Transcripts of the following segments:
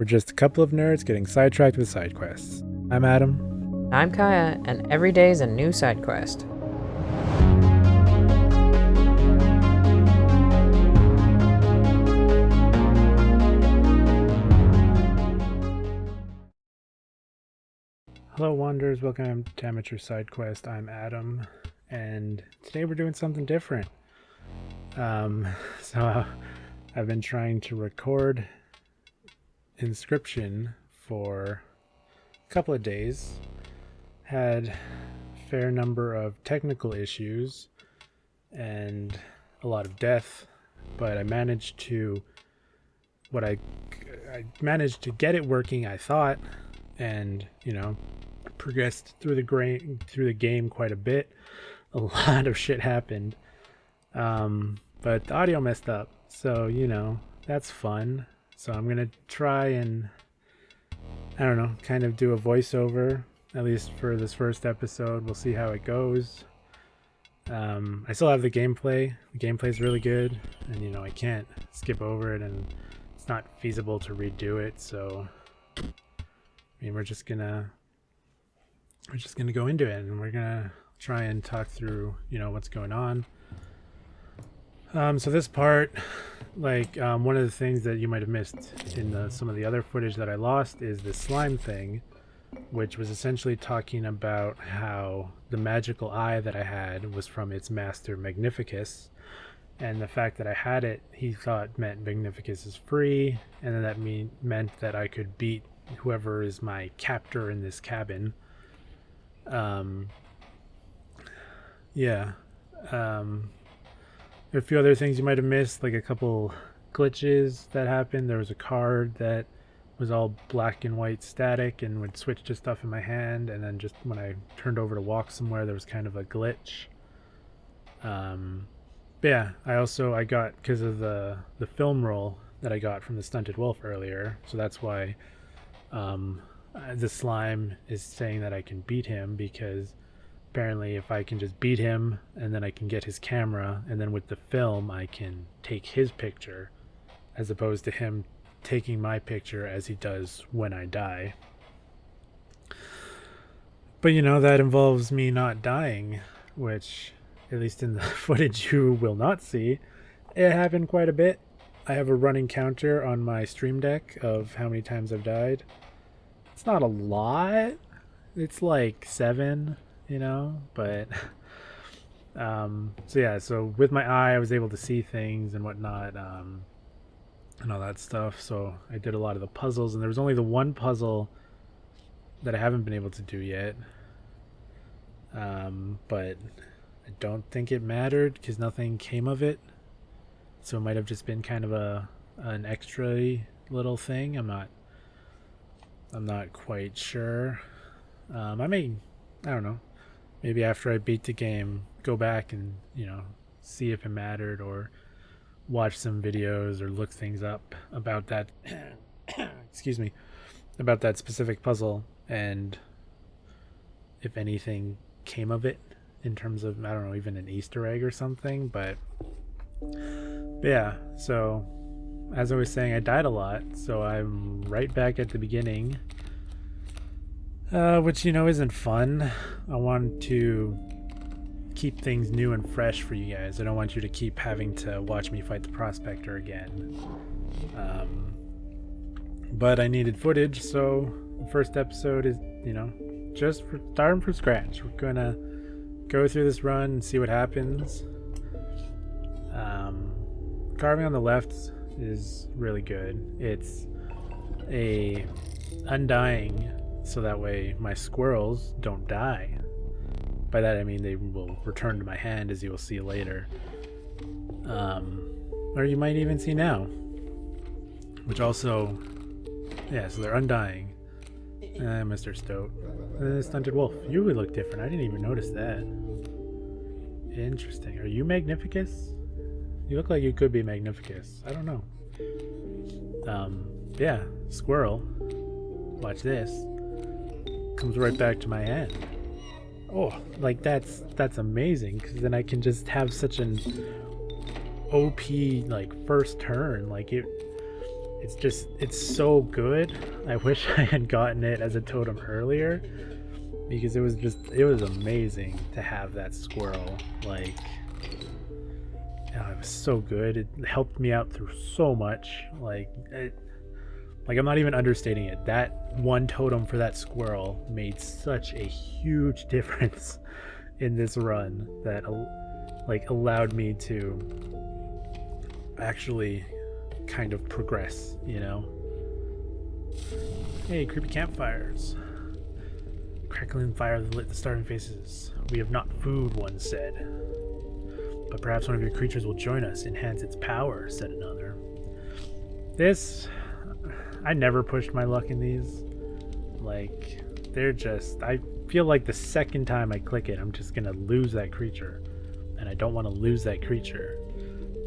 We're just a couple of nerds getting sidetracked with side quests. I'm Adam. I'm Kaya, and every day is a new side quest. Hello Wanderers, welcome to Amateur Side Quest. I'm Adam, and today we're doing something different. So I've been trying to record Inscryption for a couple of days. Had a fair number of technical issues and a lot of death, but I managed to managed to get it working, I thought, and progressed through the game quite a bit. A lot of shit happened, but the audio messed up, so that's fun. So I'm gonna try and kind of do a voiceover, at least for this first episode. We'll see how it goes. I still have the gameplay. The gameplay is really good, and I can't skip over it, and it's not feasible to redo it. So we're just gonna go into it, and we're gonna try and talk through what's going on. So this part, one of the things that you might have missed in some of the other footage that I lost is the slime thing, which was essentially talking about how the magical eye that I had was from its master Magnificus, and the fact that I had it, he thought meant Magnificus is free, and then that meant that I could beat whoever is my captor in this cabin. There are a few other things you might have missed, like a couple glitches that happened. There was a card that was all black and white static and would switch to stuff in my hand, and then just when I turned over to walk somewhere, there was kind of a glitch. I got, because of the film roll that I got from the stunted wolf earlier, so that's why the slime is saying that I can beat him, because apparently if I can just beat him and then I can get his camera, and then with the film I can take his picture as opposed to him taking my picture as he does when I die. But that involves me not dying, which at least in the footage you will not see. It happened quite a bit. I have a running counter on my stream deck of how many times I've died. It's not a lot. It's like 7, but so with my eye I was able to see things and whatnot, and all that stuff. So I did a lot of the puzzles, and there was only the one puzzle that I haven't been able to do yet, but I don't think it mattered because nothing came of it, so it might have just been kind of an extra little thing. I'm not quite sure. I don't know, maybe after I beat the game, go back and see if it mattered, or watch some videos or look things up about that about that specific puzzle, and if anything came of it in terms of, I don't know, even an Easter egg or something. But yeah, so as I was saying, I died a lot, so I'm right back at the beginning, which isn't fun. I want to keep things new and fresh for you guys. I don't want you to keep having to watch me fight the prospector again. But I needed footage, so the first episode is just starting from scratch. We're gonna go through this run and see what happens. Carving on the left is really good. It's a undying, so that way my squirrels don't die. By that I mean they will return to my hand, as you will see later. Or you might even see now. Which also, so they're undying. Mr. Stoat. The stunted wolf. You would look different. I didn't even notice that. Interesting. Are you Magnificus? You look like you could be Magnificus. I don't know. Squirrel. Watch this. Comes right back to my hand. Oh, that's amazing, because then I can just have such an OP first turn. it's so good. I wish I had gotten it as a totem earlier, because it was amazing to have that squirrel. Like, it was so good. It helped me out through so much. Like, I'm not even understating it. That one totem for that squirrel made such a huge difference in this run that like allowed me to actually kind of progress, you know? Hey, creepy campfires. Crackling fire lit the starving faces. We have not food, one said. But perhaps one of your creatures will join us, enhance its power, said another. I never pushed my luck in these. Like, I feel like the second time I click it, I'm just gonna lose that creature. And I don't want to lose that creature.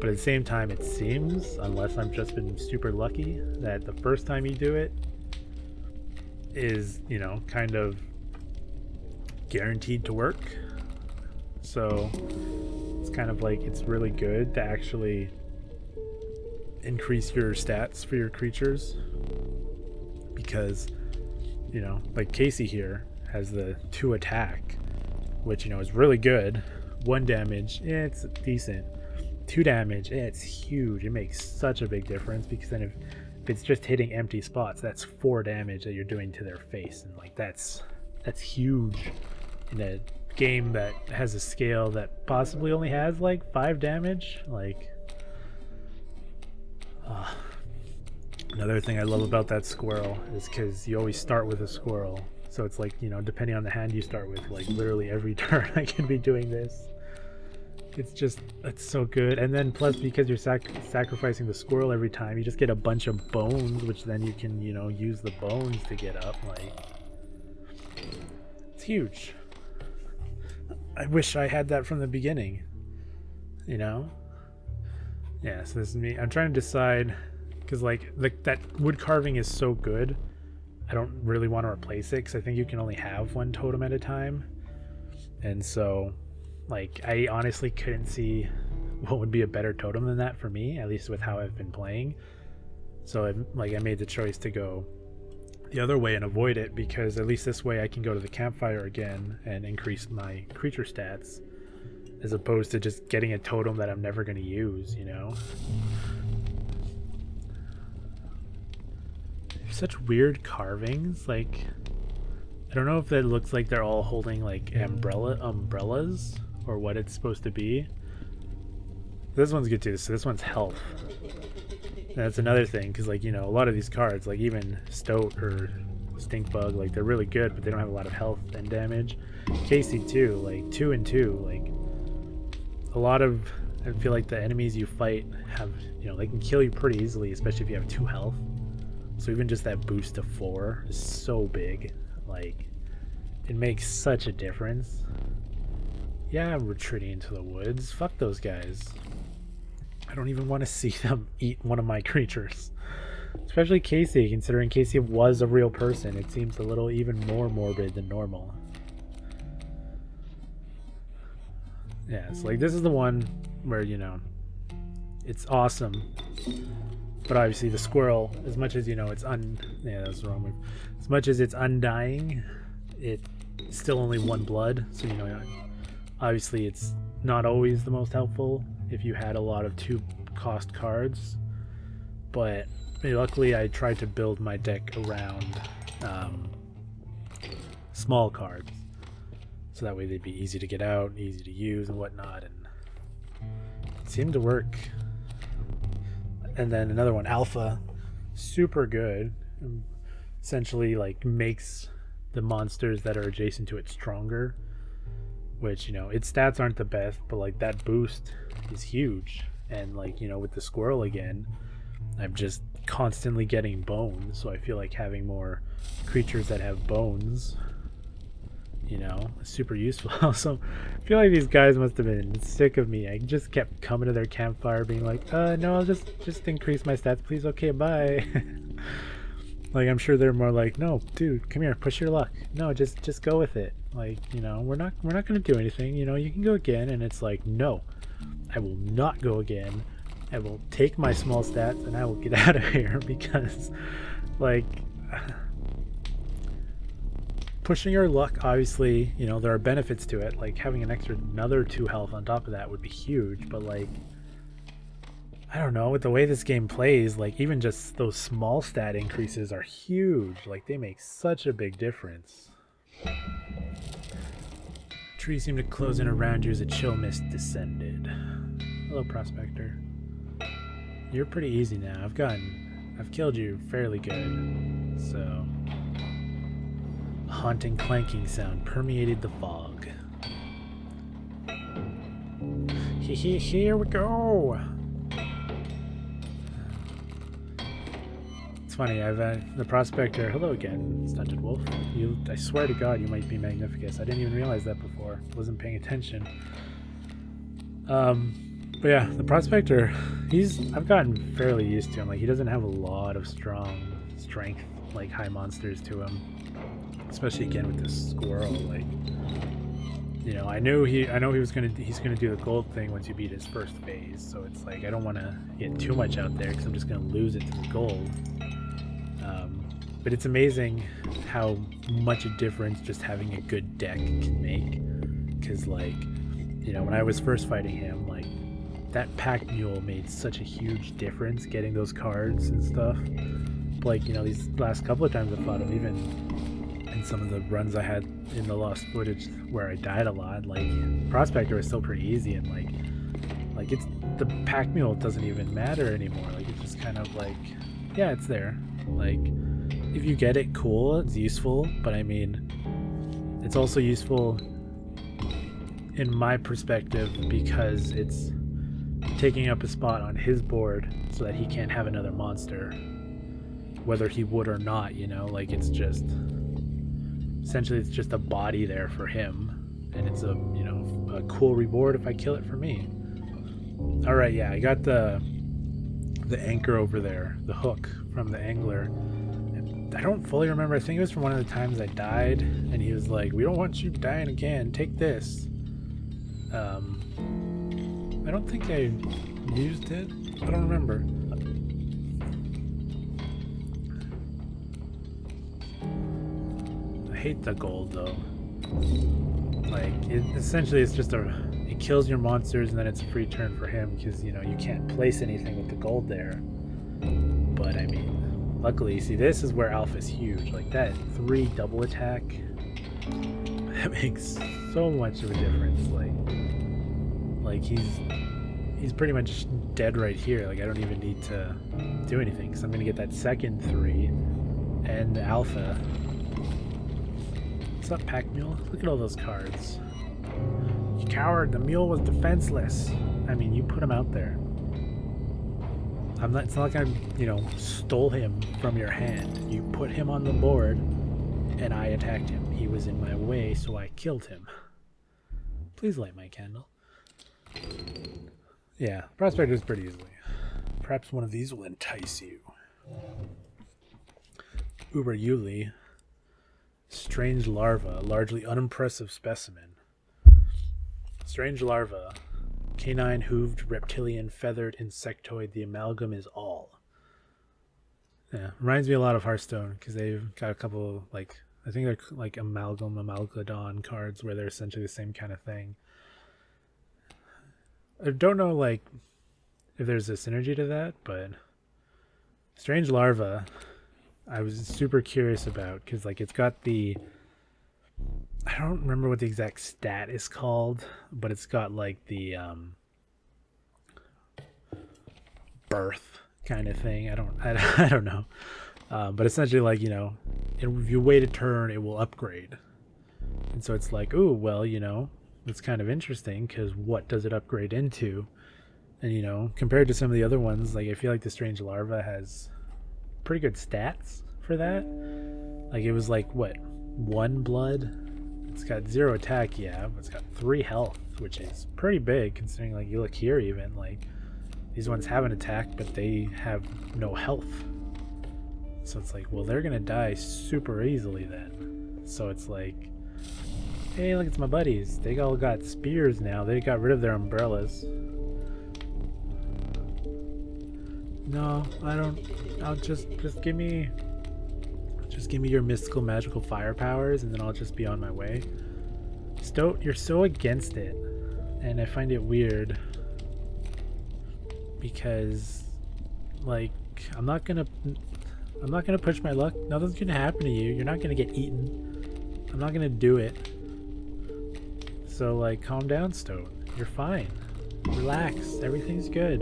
But at the same time, it seems, unless I've just been super lucky, that the first time you do it is, you know, kind of guaranteed to work. So it's kind of like, it's really good to actually increase your stats for your creatures, because, you know, like Casey here has the 2 attack, which, you know, is really good. 1 damage, it's decent. 2 damage, it's huge. It makes such a big difference, because then if it's just hitting empty spots, that's 4 damage that you're doing to their face, and like that's huge in a game that has a scale that possibly only has like 5 damage. Like, another thing I love about that squirrel is because you always start with a squirrel, so it's like, you know, depending on the hand you start with, like literally every turn I can be doing this. It's so good. And then plus, because you're sacrificing the squirrel every time, you just get a bunch of bones, which then you can, you know, use the bones to get up. Like, it's huge. I wish I had that from the beginning, you know? Yeah, so this is me. I'm trying to decide, because like that wood carving is so good, I don't really want to replace it, because I think you can only have 1 totem at a time. And so, like, I honestly couldn't see what would be a better totem than that for me, at least with how I've been playing. So I made the choice to go the other way and avoid it, because at least this way I can go to the campfire again and increase my creature stats, as opposed to just getting a totem that I'm never going to use, you know? Such weird carvings. Like, I don't know if it looks like they're all holding like umbrellas or what it's supposed to be. This one's good too. So this one's health. That's another thing, because like, you know, a lot of these cards, like even Stoat or Stinkbug, like they're really good, but they don't have a lot of health and damage. Casey too, like 2 and 2, like a lot of, I feel like the enemies you fight have, you know, they can kill you pretty easily, especially if you have 2 health. So even just that boost to 4 is so big. Like, it makes such a difference. Yeah, I'm retreating into the woods. Fuck those guys. I don't even want to see them eat one of my creatures. Especially Casey, considering Casey was a real person. It seems a little even more morbid than normal. Yeah, it's like, this is the one where, you know, it's awesome. But obviously the squirrel, as much as, you know, yeah, that's the wrong move. As much as it's undying, it's still only 1 blood. So, you know, obviously it's not always the most helpful if you had a lot of 2 cost cards. But luckily I tried to build my deck around small cards, so that way they'd be easy to get out, easy to use and whatnot, and it seemed to work. And then another one, Alpha, super good. Essentially, like, makes the monsters that are adjacent to it stronger, which, you know, its stats aren't the best, but like that boost is huge. And like, you know, with the squirrel again, I'm just constantly getting bones, so I feel like having more creatures that have bones, you know, is super useful. So I feel like these guys must have been sick of me. I just kept coming to their campfire being like, no, I'll just increase my stats, please. Okay, bye. Like, I'm sure they're more like, no, dude, come here, push your luck. No, just go with it. Like, you know, we're not going to do anything. You know, you can go again. And it's like, no, I will not go again. I will take my small stats and I will get out of here because, like, pushing your luck, obviously, you know, there are benefits to it. Like, having an extra another 2 health on top of that would be huge, but, like, I don't know, with the way this game plays, like, even just those small stat increases are huge. Like, they make such a big difference. Trees seem to close in around you as a chill mist descended. Hello, Prospector. You're pretty easy now. I've killed you fairly good. So, a haunting clanking sound permeated the fog. Here we go! It's funny, I've the Prospector. Hello again, Stunted Wolf. I swear to God, you might be Magnificus. I didn't even realize that before. Wasn't paying attention. But yeah, the Prospector, I've gotten fairly used to him. Like, he doesn't have a lot of strong strength, like, high monsters to him. Especially again with this squirrel, like, you know, I know he's gonna do the gold thing once you beat his first phase, so it's like I don't want to get too much out there because I'm just gonna lose it to the gold. But it's amazing how much a difference just having a good deck can make. Because, like, you know, when I was first fighting him, like, that pack mule made such a huge difference getting those cards and stuff. But, like, you know, these last couple of times I fought him, even in some of the runs I had in the lost footage where I died a lot, like, Prospector was still pretty easy, and like it's the pack mule doesn't even matter anymore. Like, it's just kind of like, yeah, it's there. Like, if you get it, cool, it's useful, but I mean, it's also useful in my perspective because it's taking up a spot on his board so that he can't have another monster, whether he would or not, you know. Like, it's just essentially it's just a body there for him, and it's a, you know, a cool reward if I kill it for me. All right, yeah, I got the anchor over there, the hook from the angler. I don't fully remember. I think it was from one of the times I died, and he was like, "We don't want you dying again. Take this." I don't think I used it. I don't remember. I hate the gold though. Like, essentially, it's just it kills your monsters, and then it's a free turn for him because, you know, you can't place anything with the gold there. But I mean, luckily, see, this is where Alpha's huge. Like, that 3 double attack, that makes so much of a difference. Like he's pretty much dead right here. Like, I don't even need to do anything because I'm gonna get that second 3 and Alpha. What's up, Pack Mule? Look at all those cards. You coward! The mule was defenseless. I mean, you put him out there. It's not like I, you know, stole him from your hand. You put him on the board, and I attacked him. He was in my way, so I killed him. Please light my candle. Yeah, Prospectors pretty easily. Perhaps one of these will entice you. Uber Yuli. Strange larva, largely unimpressive specimen. Strange larva. Canine, hooved, reptilian, feathered, insectoid. The amalgam is all. Yeah, reminds me a lot of Hearthstone because they've got a couple, like, I think they're like amalgadon cards where they're essentially the same kind of thing. I don't know, like, if there's a synergy to that, but Strange Larva, I was super curious about because, like, it's got the, I don't remember what the exact stat is called, but it's got like the birth kind of thing. I don't know, but essentially, like, you know, if you wait a turn, it will upgrade, and so it's like, ooh, well, you know, it's kind of interesting because what does it upgrade into? And, you know, compared to some of the other ones, like, I feel like the Strange Larva has pretty good stats for that. Like, it was like, what, 1 blood? It's got 0 attack, yeah, but it's got 3 health, which is pretty big considering, like, you look here even, like, these ones have an attack, but they have no health. So it's like, well, they're gonna die super easily then. So it's like, hey, look, it's my buddies. They all got spears now. They got rid of their umbrellas. No, I don't. I'll just give me your mystical magical fire powers, and then I'll just be on my way. Stoat, you're so against it, and I find it weird because, like, I'm not gonna push my luck. Nothing's gonna happen to you. You're not gonna get eaten. I'm not gonna do it. So, like, calm down, Stoat. You're fine. Relax. Everything's good.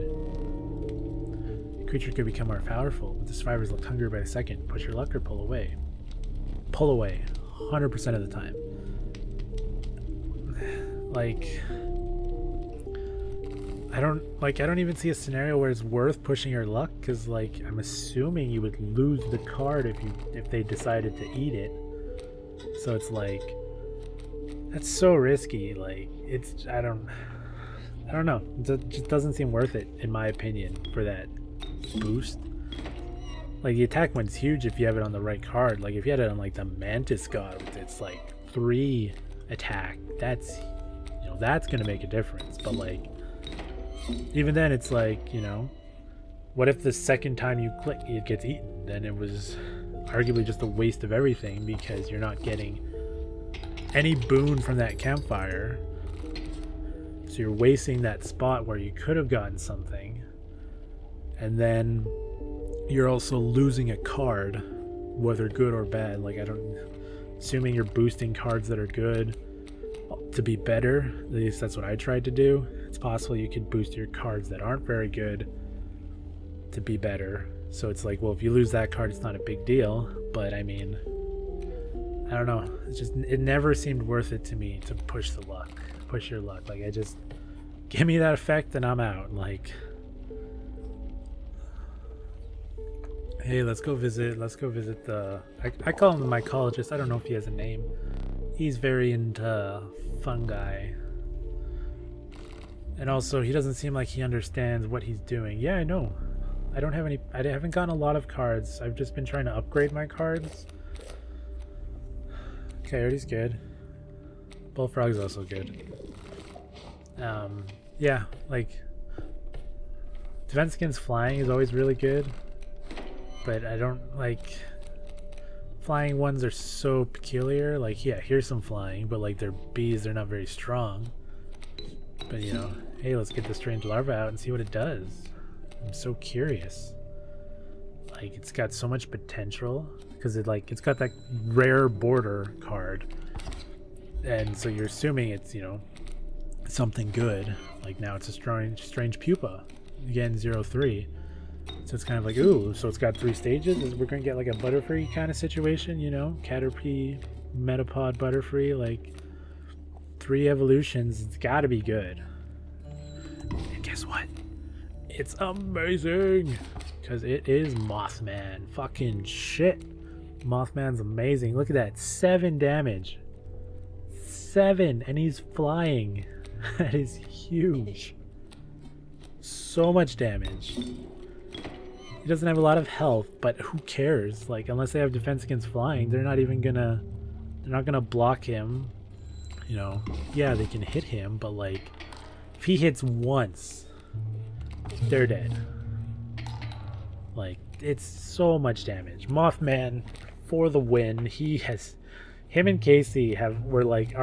The creature could become more powerful, but the survivors look hungry by the second. Push your luck or pull away. Pull away. 100% of the time. Like, I don't even see a scenario where it's worth pushing your luck, because, like, I'm assuming you would lose the card if they decided to eat it. So it's like, that's so risky. Like, it's I don't know. It just doesn't seem worth it, in my opinion, for that boost. Like, the attack one's huge if you have it on the right card. Like, if you had it on, like, the Mantis God, it's like 3 attack. That's gonna make a difference. But, like, even then, it's like, what if the second time you click it gets eaten? Then it was arguably just a waste of everything, because you're not getting any boon from that campfire. So you're wasting that spot where you could have gotten something, and then you're also losing a card, whether good or bad. Like, assuming you're boosting cards that are good to be better. At least that's what I tried to do. It's possible you could boost your cards that aren't very good to be better. So it's like, well, if you lose that card, it's not a big deal. But I mean, I don't know. It never seemed worth it to me to push your luck. Like, give me that effect and I'm out. Like, hey, let's go visit the, I call him the mycologist. I don't know if he has a name. He's very into fungi. And also, he doesn't seem like he understands what he's doing. Yeah, I know. I haven't gotten a lot of cards. I've just been trying to upgrade my cards. Coyote's good. Bullfrog's also good. Yeah, like, Defense Against Flying is always really good. But I don't like, flying ones are so peculiar. Like, yeah, here's some flying, but, like, they're bees, they're not very strong. But, hey, let's get the strange larva out and see what it does. I'm so curious. Like, it's got so much potential, because it's got that rare border card, and so you're assuming it's, something good. Like, now it's a strange pupa, again, 0-3. So it's kind of like, ooh, so it's got 3 stages. We're gonna get like a Butterfree kind of situation, Caterpie, Metapod, Butterfree, like 3 evolutions. It's gotta be good. And guess what? It's amazing, because it is Mothman. Fucking shit. Mothman's amazing. Look at that. 7 damage. 7, and he's flying. That is huge. So much damage. He doesn't have a lot of health, but who cares? Like, unless they have defense against flying, they're not gonna block him. Yeah, they can hit him, but, like, if he hits once, they're dead. Like, it's so much damage. Mothman for the win. Him and Casey are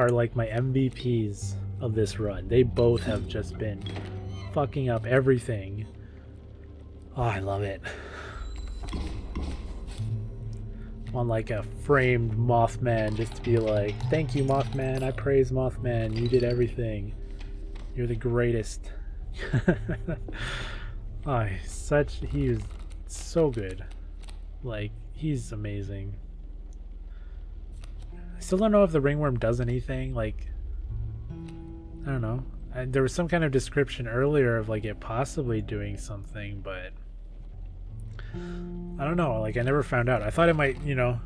like my MVPs of this run. They both have just been fucking up everything. Oh, I love it. On like a framed Mothman, just to be like, thank you, Mothman. I praise Mothman. You did everything. You're the greatest. Oh, he is so good. Like, he's amazing. I still don't know if the ringworm does anything. Like, I don't know. There was some kind of description earlier of like it possibly doing something, but I don't know. Like, I never found out. I thought it might,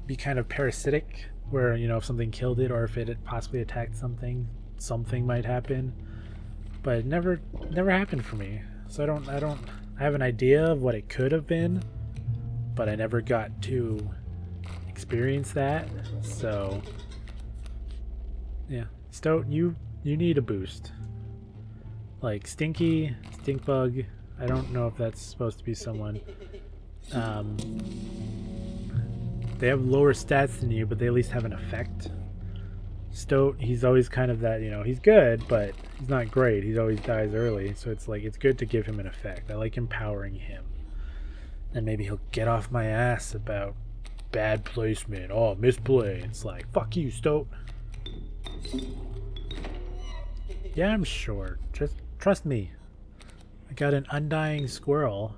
be kind of parasitic, where, if something killed it or if it had possibly attacked something might happen. But it never happened for me. So I have an idea of what it could have been, but I never got to experience that. So yeah, Stoat, you need a boost. Like, Stinky, Stinkbug, I don't know if that's supposed to be someone. Um, they have lower stats than you, but they at least have an effect. Stoat, he's always kind of that, he's good, but he's not great. He always dies early, so it's like it's good to give him an effect. I like empowering him. And maybe he'll get off my ass about bad placement. Oh, misplay. It's like, fuck you, Stoat. Yeah, I'm short. Just trust me. I got an undying squirrel.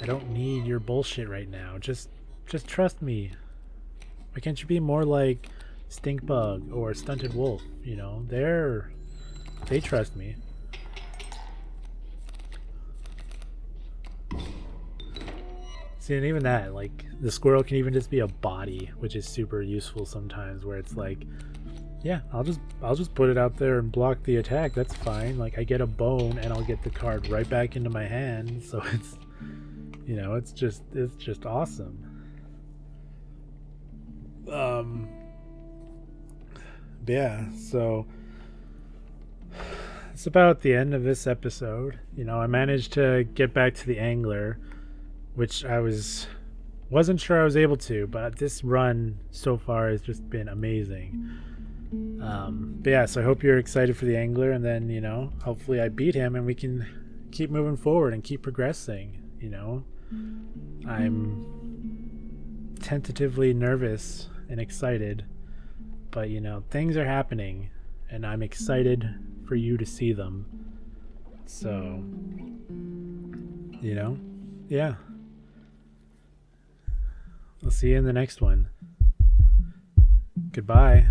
I don't need your bullshit right now. Just trust me. Why can't you be more like Stinkbug or Stunted Wolf? They trust me. See, and even that, like, the squirrel can even just be a body, which is super useful sometimes, where it's like, yeah, I'll just put it out there and block the attack. That's fine. Like, I get a bone and I'll get the card right back into my hand. So it's just awesome. But yeah, so it's about the end of this episode. I managed to get back to the angler, which wasn't sure I was able to, but this run so far has just been amazing. But yeah, so I hope you're excited for the angler, and then hopefully I beat him and we can keep moving forward and keep progressing. I'm tentatively nervous and excited, but things are happening and I'm excited for you to see them. So yeah, I'll see you in the next one. Goodbye.